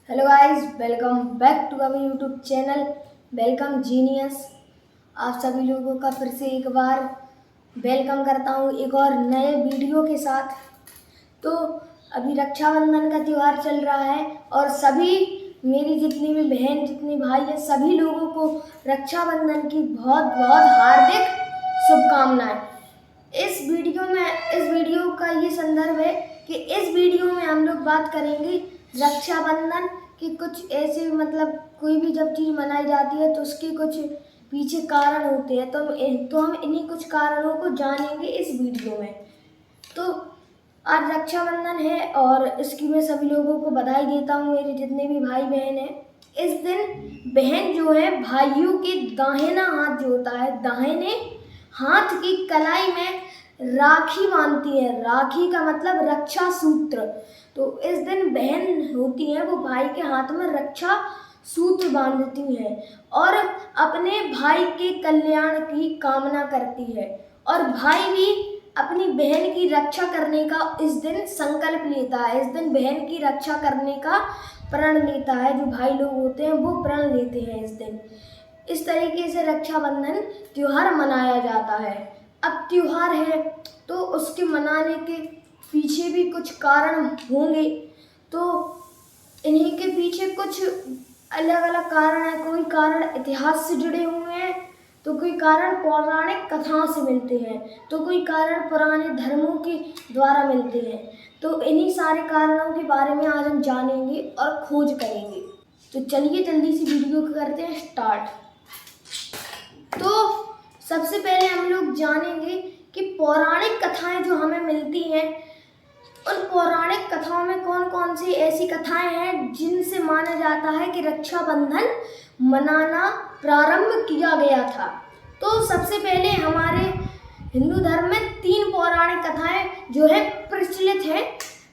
Hello guys, welcome back to our YouTube channel. Welcome genius. आप सभी लोगों का फिर से एक बार वेलकम करता हूँ एक और नए वीडियो के साथ। तो अभी रक्षाबंधन का त्यौहार चल रहा है और सभी मेरी जितनी भी बहन जितने भाई हैं सभी लोगों को रक्षाबंधन की बहुत बहुत हार्दिक शुभकामनाएं। इस वीडियो का ये संदर्भ है कि इस वीडियो में हम लोग बात करेंगे रक्षाबंधन के कुछ ऐसे कोई भी जब चीज़ मनाई जाती है तो उसके कुछ पीछे कारण होते हैं। तो हम इन्हीं कुछ कारणों को जानेंगे इस वीडियो में। तो आज रक्षाबंधन है और इसकी मैं सभी लोगों को बधाई देता हूँ, मेरे जितने भी भाई बहन हैं। इस दिन बहन जो है भाइयों के दाहिना हाथ जो होता है, दाहिने हाथ की कलाई में राखी बांधती है। राखी का मतलब रक्षा सूत्र। तो इस दिन बहन होती है वो भाई के हाथ में रक्षा सूत्र बांधती है और अपने भाई के कल्याण की कामना करती है। और भाई भी अपनी बहन की रक्षा करने का इस दिन संकल्प लेता है। इस दिन बहन की रक्षा करने का प्रण लेता है। जो भाई लोग होते हैं वो प्रण लेते हैं इस दिन। इस तरीके से रक्षाबंधन त्यौहार मनाया जाता है। अब त्यौहार है तो उसके मनाने के पीछे भी कुछ कारण होंगे। तो इन्हीं के पीछे कुछ अलग अलग कारण है। कोई कारण इतिहास से जुड़े हुए हैं, तो कोई कारण पौराणिक कथाओं से मिलते हैं, तो कोई कारण पुराने धर्मों के द्वारा मिलते हैं। तो इन्हीं सारे कारणों के बारे में आज हम जानेंगे और खोज करेंगे। तो चलिए जल्दी से वीडियो को करते हैं स्टार्ट। तो सबसे पहले हम लोग जानेंगे कि पौराणिक कथाएं जो हमें मिलती हैं, उन पौराणिक कथाओं में कौन कौन सी ऐसी कथाएं हैं जिनसे माना जाता है कि रक्षाबंधन मनाना प्रारंभ किया गया था। तो सबसे पहले हमारे हिंदू धर्म में 3 पौराणिक कथाएं जो है प्रचलित है।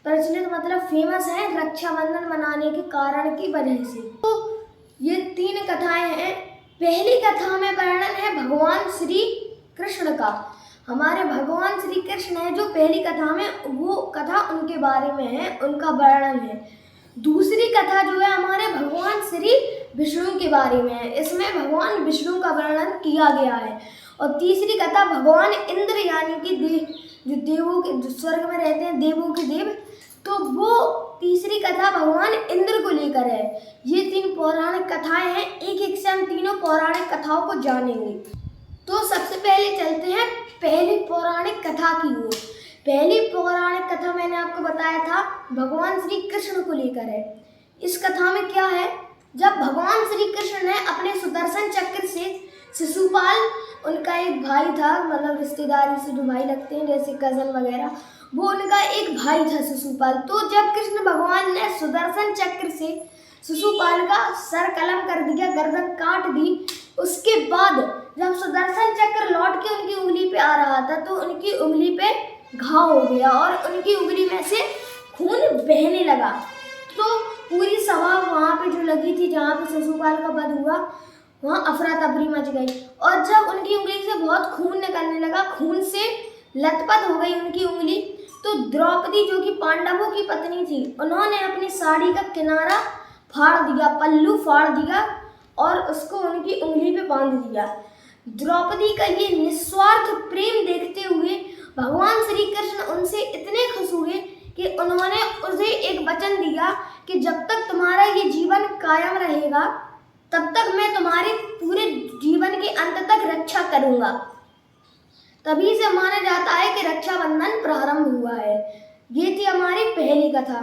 प्रचलित मतलब फेमस है रक्षाबंधन मनाने के कारण की वजह से। तो ये 3 कथाएं हैं। पहली कथा में वर्णन है भगवान श्री कृष्ण का। हमारे भगवान श्री कृष्ण है जो पहली कथा में, वो कथा उनके बारे में है, उनका वर्णन है। दूसरी कथा जो है हमारे भगवान श्री विष्णु के बारे में है। इसमें भगवान विष्णु का वर्णन किया गया है। और तीसरी कथा भगवान इंद्र यानी कि जो देवों के, जो स्वर्ग में रहते हैं देवों के देव, तो वो तीसरी कथा भगवान इंद्र को लेकर है। ये 3 पौराणिक कथाएं हैं। एक एक से हम तीनों पौराणिक कथाओं को जानेंगे। तो सबसे पहले चलते हैं पहली पौराणिक कथा की ओर। पहली पौराणिक कथा मैंने आपको बताया था भगवान श्री कृष्ण को लेकर है। इस कथा में क्या है, जब भगवान श्री कृष्ण ने अपने सुदर्शन चक्र से शिशुपाल, उनका एक भाई था, मतलब रिश्तेदारी से जो भाई लगते हैं जैसे कजन वगैरह, वो उनका एक भाई था शिशुपाल। तो जब कृष्ण भगवान ने सुदर्शन चक्र से शिशुपाल का सर कलम कर दिया, गर्दन काट दी, उसके बाद जब सुदर्शन चक्र लौट के उनकी उंगली पे आ रहा था तो उनकी उंगली पे घाव हो गया और उनकी उंगली में से खून बहने लगा। तो पूरी सभा वहाँ पे जो लगी थी जहाँ पे शिशुपाल का वध हुआ, वहाँ अफरा तफरी मच गई। और जब उनकी उंगली से बहुत खून निकलने लगा, खून से लथपथ हो गई उनकी उंगली, तो द्रौपदी जो कि पांडवों की पत्नी थी, उन्होंने अपनी साड़ी का किनारा फाड़ दिया, पल्लू फाड़ दिया और उसको उनकी उंगली पे बांध दिया। द्रौपदी का ये निस्वार्थ प्रेम देखते हुए भगवान श्री कृष्ण उनसे इतने खुश हुए कि उन्होंने उसे एक वचन दिया कि जब तक तुम्हारा ये जीवन कायम रहेगा तब तक मैं तुम्हारे पूरे जीवन के अंत तक रक्षा करूंगा। तभी से माना जाता है कि रक्षाबंधन प्रारंभ हुआ है। ये थी हमारी पहली कथा।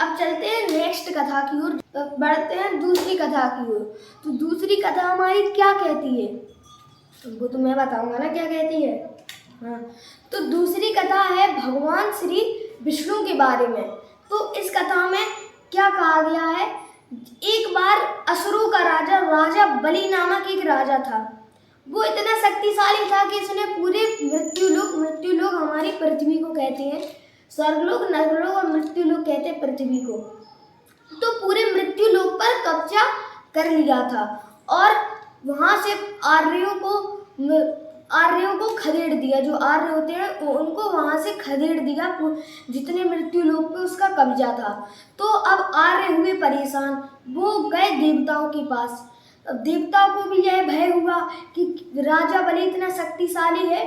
अब चलते हैं नेक्स्ट कथा की ओर, तो बढ़ते हैं दूसरी कथा की ओर। तो दूसरी कथा हमारी क्या कहती है, तुमको तो मैं बताऊंगा ना क्या कहती है। हाँ, तो दूसरी कथा है भगवान श्री विष्णु के बारे में। तो इस कथा में क्या कहा गया है, एक बार असुरों का राजा बलि नामक एक राजा था। वो इतना शक्तिशाली था कि इसने पूरे मृत्युलोक हमारी पृथ्वी को कहते हैं, स्वर्गलोक, नरकलोक और मृत्युलोक कहते हैं पृथ्वी को, तो पूरे मृत्युलोक पर कब्जा कर लिया था और वहाँ से आर्यों को खदेड़ दिया। जो आर्य होते हैं उनको वहाँ से खदेड़ दिया, जितने मृत्युलोक पे उसका कब्जा था। तो अब आर्य हुए परेशान वो गए देवताओं के पास। अब देवताओं को भी यह भय हुआ कि राजा बलि इतना शक्तिशाली है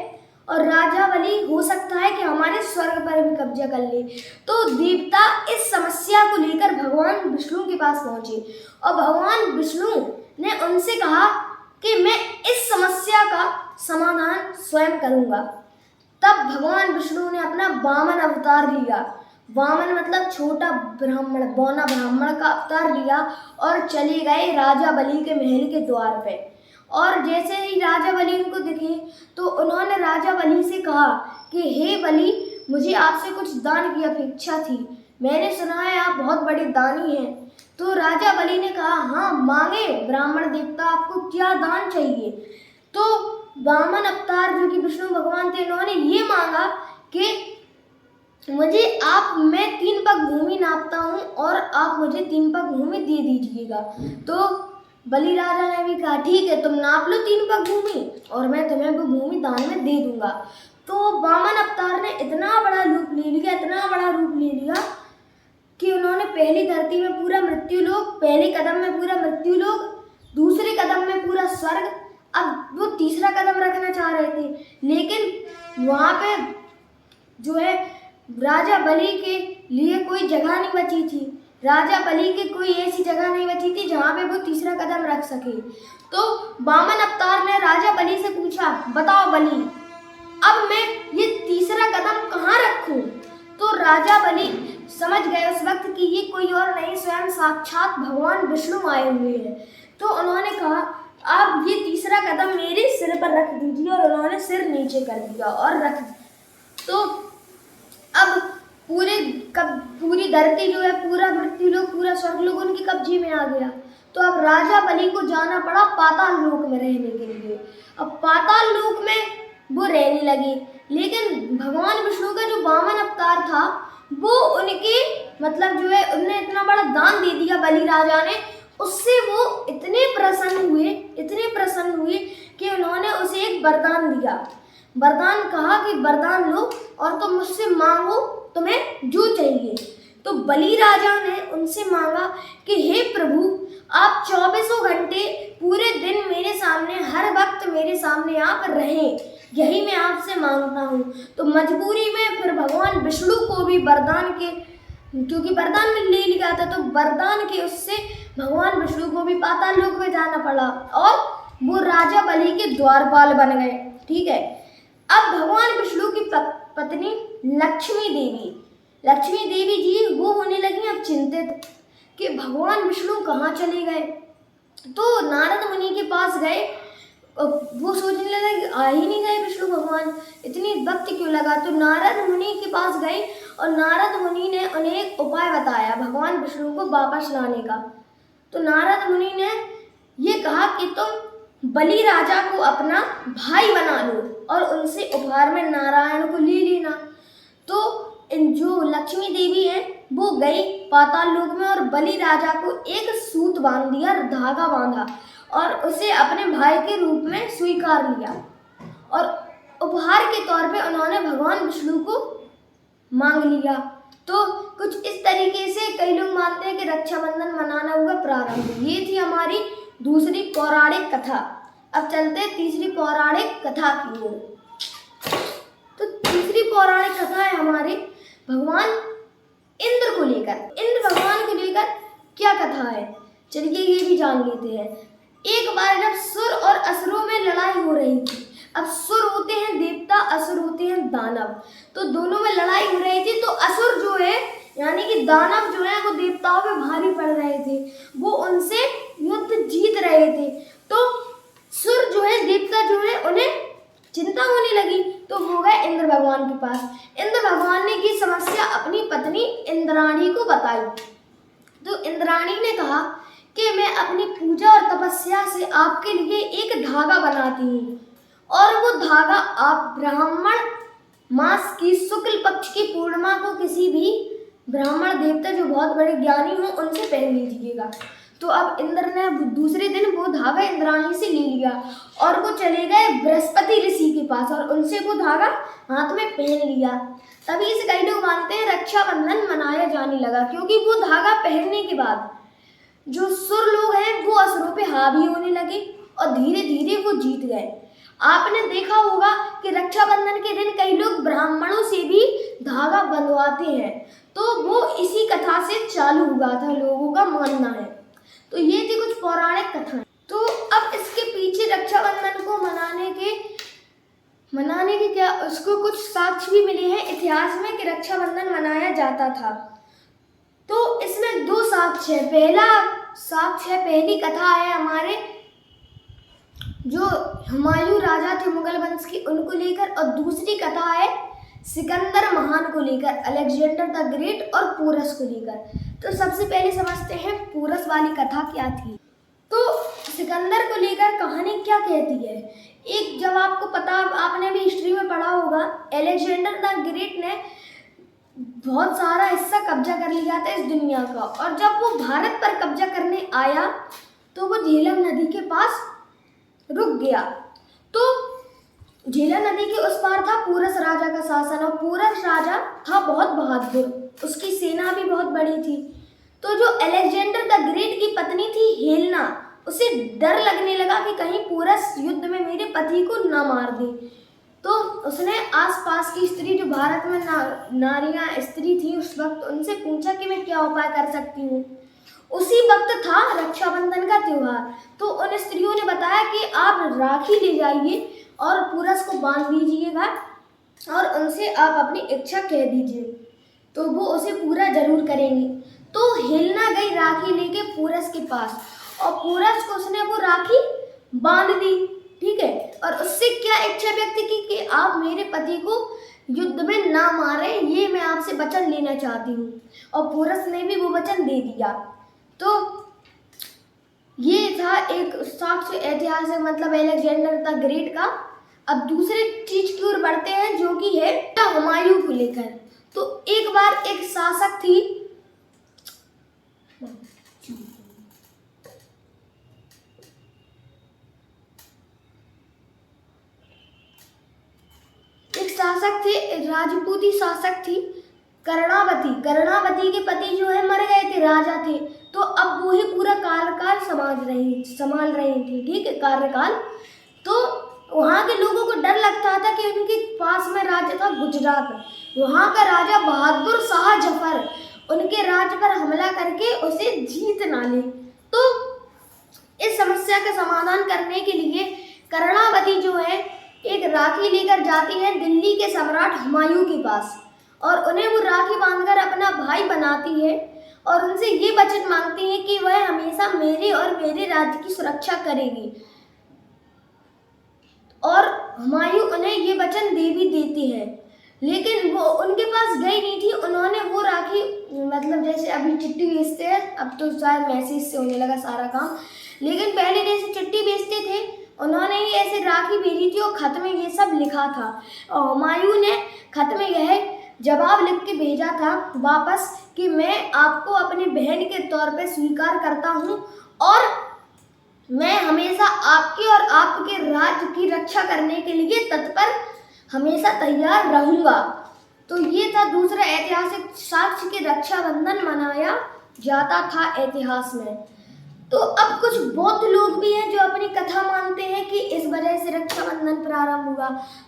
और राजा बलि हो सकता है कि हमारे स्वर्ग पर भी कब्जा कर ले। तो देवता इस समस्या को लेकर भगवान विष्णु के पास पहुंचे और भगवान विष्णु ने उनसे कहा कि मैं इस समस्या का समाधान स्वयं करूंगा। तब भगवान विष्णु ने अपना वामन अवतार लिया। वामन मतलब छोटा ब्राह्मण, बौना ब्राह्मण का अवतार लिया और चले गए राजा बलि के महल के द्वार पे। और जैसे ही राजा बलि उनको दिखे तो उन्होंने राजा बलि से कहा कि हे बलि, मुझे आपसे कुछ दान की अपेक्षा थी। मैंने सुना है आप बहुत बड़े दानी हैं। तो राजा बलि ने कहा, हाँ मांगे ब्राह्मण देवता, आपको क्या दान चाहिए। तो वामन अवतार जो कि विष्णु भगवान थे, उन्होंने ये मांगा कि मैं 3 पग भूमि नापता हूँ और आप मुझे 3 पग भूमि दे दीजिएगा। तो बलि राजा ने भी कहा, ठीक है, तुम नाप लो 3 पग भूमि और मैं तुम्हें वो भूमि दान में दे दूंगा। तो वामन अवतार ने इतना बड़ा रूप ले लिया कि उन्होंने पहली धरती में पूरा मृत्युलोक, पहले कदम में पूरा मृत्युलोक, दूसरे कदम में पूरा स्वर्ग, अब वो तीसरा कदम रखना चाह रहे थे, लेकिन वहाँ पे जो है राजा बलि के लिए कोई जगह नहीं बची थी। राजा बलि की कोई ऐसी जगह नहीं बची थी जहाँ पे वो तीसरा कदम रख सके। तो वामन अवतार ने राजा बलि से पूछा, बताओ बलि, अब मैं ये तीसरा कदम कहाँ रखूं। तो राजा बलि समझ गए उस वक्त कि ये कोई और नहीं, स्वयं साक्षात भगवान विष्णु आए हुए हैं। तो उन्होंने कहा, आप ये तीसरा कदम मेरे सिर पर रख दीजिए। और उन्होंने सिर नीचे कर दिया और रख दिया। तो अब पूरी धरती जो है, पूरा मृत्युलोक, पूरा स्वर्गलोक उनके कब्जे में आ गया। तो अब राजा बलि को जाना पड़ा पाताल लोक में रहने के लिए। अब पाताल लोक में वो रहने लगे, लेकिन भगवान विष्णु का जो वामन अवतार था वो उनके मतलब जो है, उनने इतना बड़ा दान दे दिया बलि राजा ने, उससे वो इतने प्रसन्न हुए कि उन्होंने उसे एक वरदान दिया। वरदान कहा कि वरदान लो और तुम मुझसे मांगो, तुम्हें जो चाहिए। तो बलि राजा ने उनसे मांगा कि हे प्रभु, आप 24 घंटे पूरे दिन मेरे सामने, हर वक्त मेरे सामने आप रहें, यही मैं आपसे मांगता हूँ। तो मजबूरी में फिर भगवान विष्णु को भी वरदान के, क्योंकि वरदान में ले लिया था, तो वरदान के उससे भगवान विष्णु को भी पाताल लोक में जाना पड़ा और वो राजा बलि के द्वारपाल बन गए। ठीक है। अब भगवान विष्णु की पत्नी लक्ष्मी देवी जी वो होने लगी अब चिंतित कि भगवान विष्णु कहाँ चले गए। तो नारद मुनि के पास गए, वो सोचने लगे कि आ ही नहीं गए विष्णु भगवान, इतनी वक्त क्यों लगा। तो नारद मुनि के पास गए और नारद मुनि ने उन्हें एक उपाय बताया भगवान विष्णु को वापस लाने का। तो नारद मुनि ने ये कहा कि तुम बलि राजा को अपना भाई बना लो और उनसे उपहार में नारायण को ले लेना। तो जो लक्ष्मी देवी है वो गई पाताल लोक में और बलि राजा को एक सूत बांध दिया, धागा बांधा और उसे अपने भाई के रूप में स्वीकार लिया और उपहार के तौर पे उन्होंने भगवान विष्णु को मांग लिया। तो कुछ इस तरीके से कई लोग मानते हैं कि रक्षाबंधन मनाना हुआ प्रारंभ। ये थी हमारी दूसरी पौराणिक कथा। अब चलते हैं तीसरी पौराणिक कथा की ओर। तो तीसरी पौराणिक कथा है हमारे भगवान इंद्र को लेकर। इंद्र भगवान को लेकर क्या कथा है, चलिए ये भी जान लेते हैं। एक बार जब सुर और असुरों में लड़ाई हो रही थी, अब सुर होते हैं देवता, असुर होते हैं दानव, तो दोनों में लड़ाई हो रही थी। तो असुर जो है यानी कि दानव जो है वो देवताओं पे भारी पड़ रहे थे, वो उनसे युद्ध जीत रहे थे। तो सुर जो है, देवता जो है, उन्हें चिंता होने लगी, तो वो गए इंद्र भगवान के पास। इंद्र भगवान ने की समस्या अपनी पत्नी इंद्राणी को बताई। तो इंद्राणी ने कहा कि मैं अपनी पूजा और तपस्या से आपके लिए एक धागा बनाती हूँ और वो धागा आप ब्राह्मण मास की शुक्ल पक्ष की पूर्णिमा को किसी भी ब्राह्मण देवता जो बहुत बड़े ज्ञानी हो उनसे पहन लीजिएगा। तो अब इंद्र ने दूसरे दिन वो धागा इंद्राणी से ले लिया और वो चले गए बृहस्पति ऋषि के पास और उनसे वो धागा हाथ में पहन लिया। तभी से कई लोग मानते हैं रक्षाबंधन मनाया जाने लगा, क्योंकि वो धागा पहनने के बाद जो सुर लोग हैं वो असुरों पे हावी होने लगे और धीरे धीरे वो जीत गए। आपने देखा होगा कि रक्षाबंधन के दिन कई लोग ब्राह्मणों से भी धागा बंधवाते हैं, तो वो इसी कथा से चालू हुआ था, लोगों का मानना है। तो ये थी कुछ पौराणिक कथाएं। तो अब इसके पीछे रक्षाबंधन को मनाने के क्या उसको कुछ साक्ष्य भी मिले हैं इतिहास में कि रक्षाबंधन मनाया जाता था। तो इसमें दो साक्ष्य है। पहला साक्ष्य है, पहली कथा है हमारे जो हुमायूं राजा थे मुगल वंश की, उनको लेकर, और दूसरी कथा है सिकंदर महान को लेकर, अलेक्जेंडर द ग्रेट और पोरस को लेकर। तो सबसे पहले समझते हैं पोरस वाली कथा क्या थी। तो सिकंदर को लेकर कहानी क्या कहती है। एक, जब आपको पता, आपने भी हिस्ट्री में पढ़ा होगा, अलेक्जेंडर द ग्रेट ने बहुत सारा हिस्सा कब्जा कर लिया था इस दुनिया का, और जब वो भारत पर कब्जा करने आया तो वो झेलम नदी के पास रुक गया। तो झेलम नदी के उस पार था पोरस राजा का शासन, और पोरस राजा था बहुत बहादुर, उसकी सेना भी बहुत बड़ी थी। तो जो अलेक्जेंडर द ग्रेट की पत्नी थी हेलेना, उसे डर लगने लगा कि कहीं पोरस युद्ध में मेरे पति को न मार दे। तो उसने आसपास की स्त्री, जो भारत में नारियां स्त्री थी उस वक्त, उनसे पूछा कि मैं क्या उपाय कर सकती हूँ। उसी वक्त था रक्षाबंधन का त्योहार। तो उन स्त्रियों ने बताया कि आप राखी ले जाइए और पोरस को बांध दीजिएगा और उनसे आप अपनी इच्छा कह दीजिए, तो वो उसे पूरा जरूर करेंगी। तो हेलेना गई राखी लेके पोरस के पास, और पोरस को उसने वो राखी बांध दी, ठीक है, और उससे क्या इच्छा व्यक्त की कि आप मेरे पति को युद्ध में ना मारे, ये मैं आपसे वचन लेना चाहती हूँ। और पोरस ने भी वो वचन दे दिया। तो ये था एक साक्ष्य ऐतिहासिक, मतलब अलेक्जेंडर द ग्रेट का। अब दूसरे चीज की ओर बढ़ते हैं जो कि है हुमायूं को लेकर। तो एक बार एक शासक थी, राजपूती शासक थी कर्णावती। कर्णावती के पति जो है मर गए थे, राजा थे, तो अब वो ही पूरा कार्यकाल संभाल रही थी, ठीक है, कार्यकाल। तो वहाँ के लोगों को डर लगता था कि उनके पास में राज्य था गुजरात, वहाँ का राजा बहादुर शाह जफर उनके राज्य पर हमला करके उसे जीत ना ले। तो इस समस्या का समाधान करने के लिए कर्णावती जो है एक राखी लेकर जाती है दिल्ली के सम्राट हुमायूं के पास, और उन्हें वो राखी बांधकर अपना भाई बनाती है और उनसे ये वचन मांगती है कि वह हमेशा मेरे और मेरे राज्य की सुरक्षा करेगी। और हुमायूं उन्हें ये वचन दे भी देती है, लेकिन वो उनके पास गई नहीं थी। उन्होंने वो राखी, मतलब जैसे अभी चिट्ठी भेजते हैं, अब तो शायद मैसेज से होने लगा सारा काम, लेकिन पहले जैसे चिट्ठी भेजते थे, उन्होंने ही ऐसे राखी भेजी थी और खत में ये सब लिखा था। और हुमायूं ने खत में यह जवाब लिख के भेजा था वापस कि मैं आपको अपनी बहन के तौर पे स्वीकार करता हूँ और मैं हमेशा आपके और आपके राज्य की रक्षा करने के लिए तत्पर हमेशा तैयार रहूँगा। तो ये था दूसरा ऐतिहासिक साक्ष्य कि रक्षाबंधन मनाया जाता था इतिहास में। तो अब कुछ बौद्ध लोग भी हैं जो अपनी कथा मानते हैं कि इस वजह से रक्षाबंधन प्रारंभ हुआ।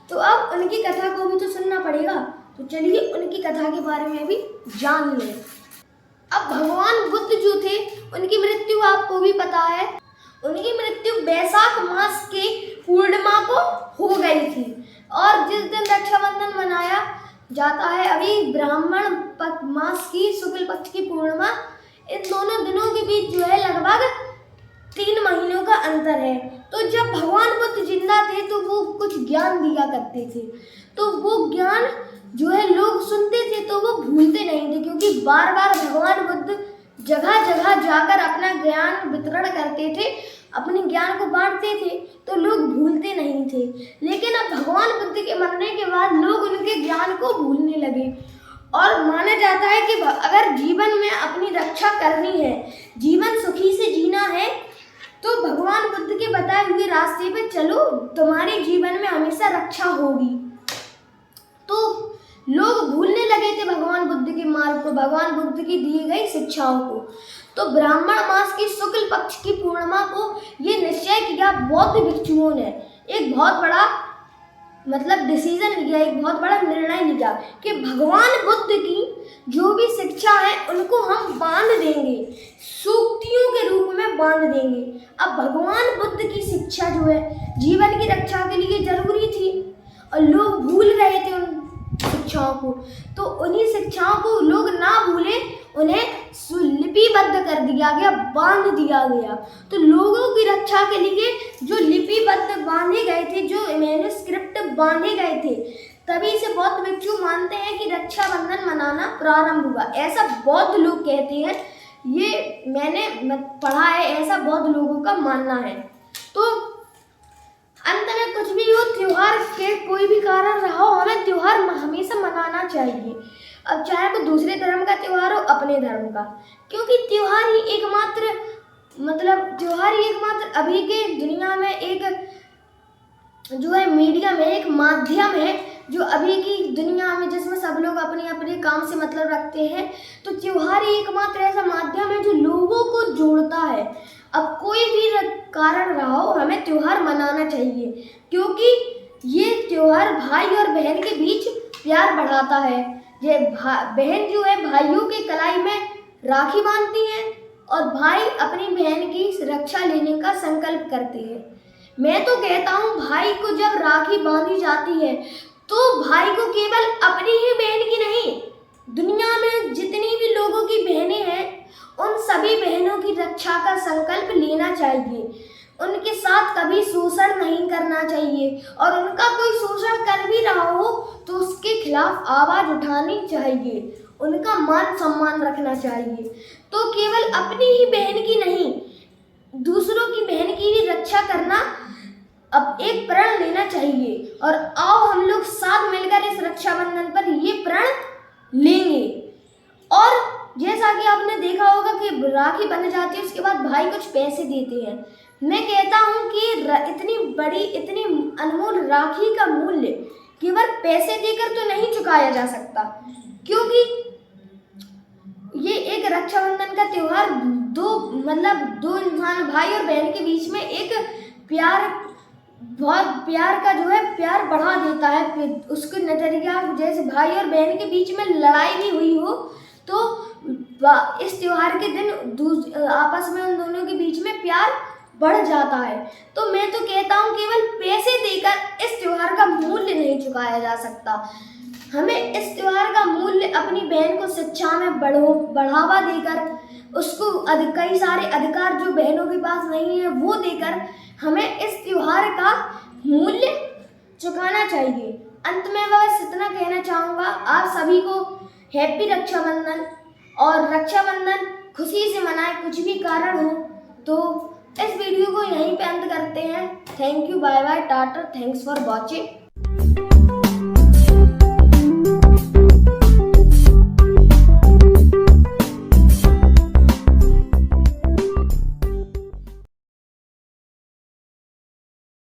तो अब उनकी कथा को भी तो सुनना पड़ेगा, तो चलिए उनकी कथा के बारे में भी जान लें। अब भगवान बुद्ध जो थे उनकी मृत्यु आपको भी पता है, उनकी मृत्यु वैशाख मास के पूर्णिमा को हो गई थी, और जिस दिन रक्षाबंधन मनाया जाता है अभी ब्राह्मण मास की शुक्ल पक्ष की पूर्णिमा, इन दोनों दिनों के बीच जो है लगभग 3 महीनों का अंतर है। तो जब भगवान बुद्ध जिंदा थे तो वो कुछ ज्ञान दिया करते थे, तो वो ज्ञान जो है लोग सुनते थे तो वो भूलते नहीं थे, क्योंकि बार बार भगवान बुद्ध जगह जगह जाकर अपना ज्ञान वितरण करते थे, अपने ज्ञान को बांटते थे, तो लोग भूलते नहीं थे। लेकिन अब भगवान बुद्ध के मरने के बाद लोग उनके ज्ञान को भूलने लगे, और माना जाता है कि अगर जीवन में अपनी रक्षा करनी है, जीवन सुखी से जीना है, तो भगवान बुद्ध के बताए हुए रास्ते पे चलो, तुम्हारे जीवन में हमेशा रक्षा होगी। तो लोग भूलने लगे थे भगवान बुद्ध के मार्ग को, भगवान बुद्ध की दी गई शिक्षाओं को। तो ब्राह्मण मास की शुक्ल पक्ष की पूर्णिमा को ये निश्चय किया बौद्ध भिक्षुओं ने, एक बहुत बड़ा डिसीजन लिया, एक बहुत बड़ा निर्णय लिया कि भगवान बुद्ध की जो भी शिक्षा है उनको हम बांध देंगे, सूक्तियों के रूप में बांध देंगे। अब भगवान बुद्ध की शिक्षा जो है जीवन की रक्षा के लिए जरूरी थी और लोग भूल रहे थे उन शिक्षाओं को, तो उन्हीं शिक्षाओं को लोग ना भूले, उन्हें लिपिबद्ध कर दिया गया, बांध दिया गया। तो लोगों की रक्षा के लिए जो लिपिबद्ध बांधे गए थे, जो मैन्युस्क्रिप्ट बांधे गए थे, तभी से बौद्ध भिक्षु मानते हैं कि रक्षाबंधन मनाना प्रारंभ हुआ। ऐसा बौद्ध लोग कहते हैं, ये मैंने पढ़ा है, ऐसा बौद्ध लोगों का मानना है। तो अंत में कुछ भी हो, त्योहार के कोई भी कारण रहा हो, हमें त्योहार हमेशा मनाना चाहिए। अब चाहे वो दूसरे धर्म का त्योहार हो, अपने धर्म का, क्योंकि त्योहार ही एकमात्र अभी के दुनिया में एक जो है मीडियम है, एक माध्यम है जो अभी की दुनिया में, जिसमें सब लोग अपने अपने काम से मतलब रखते हैं। तो त्योहार ही एकमात्र ऐसा माध्यम है जो लोगों को जोड़ता है। अब कोई भी कारण रहा हो, हमें त्योहार मनाना चाहिए, क्योंकि ये त्योहार भाई और बहन के बीच प्यार बढ़ाता है। ये बहन जो है भाइयों के कलाई में राखी बांधती है और भाई अपनी बहन की रक्षा लेने का संकल्प करते हैं। मैं तो कहता हूँ, भाई को जब राखी बांधी जाती है तो भाई को केवल अपनी ही बहन की नहीं, दुनिया में जितनी भी लोगों की बहनें हैं उन सभी बहनों की रक्षा का संकल्प लेना चाहिए। उनके साथ कभी शोषण नहीं करना चाहिए और उनका कोई शोषण कर भी रहा हो तो उसके खिलाफ आवाज उठानी चाहिए, उनका मान सम्मान रखना चाहिए। तो केवल अपनी ही बहन की नहीं, दूसरों की बहन की भी रक्षा करना अब एक प्रण लेना चाहिए। और आओ हम लोग साथ मिलकर इस रक्षाबंधन पर ये प्रण लेंगे। और जैसा कि आपने देखा होगा कि राखी बंध जाती है, उसके बाद भाई कुछ पैसे देते हैं। मैं कहता हूँ कि इतनी बड़ी, इतनी अनमोल राखी का मूल्य केवल पैसे देकर तो नहीं चुकाया जा सकता, क्योंकि ये एक रक्षाबंधन का त्योहार दो इंसान, भाई और बहन के बीच में एक बहुत प्यार का जो है प्यार बढ़ा देता है। उसके नजरिया, जैसे भाई और बहन के बीच में लड़ाई भी हुई हो तो इस त्योहार के दिन आपस में उन दोनों के बीच में प्यार बढ़ जाता है। तो मैं तो कहता हूँ, केवल पैसे देकर इस त्योहार का मूल्य नहीं चुकाया जा सकता। हमें इस त्योहार का मूल्य अपनी बहन को शिक्षा में बढ़ावा देकर, उसको कई सारे अधिकार जो बहनों के पास नहीं है वो देकर हमें इस त्योहार का मूल्य चुकाना चाहिए। अंत में बस इतना कहना चाहूँगा, आप सभी को हैप्पी रक्षाबंधन, और रक्षाबंधन खुशी से मनाएं, कुछ भी कारण हो। तो इस वीडियो को यहीं पे अंत करते हैं। Thank you, bye bye, tata, thanks for watching.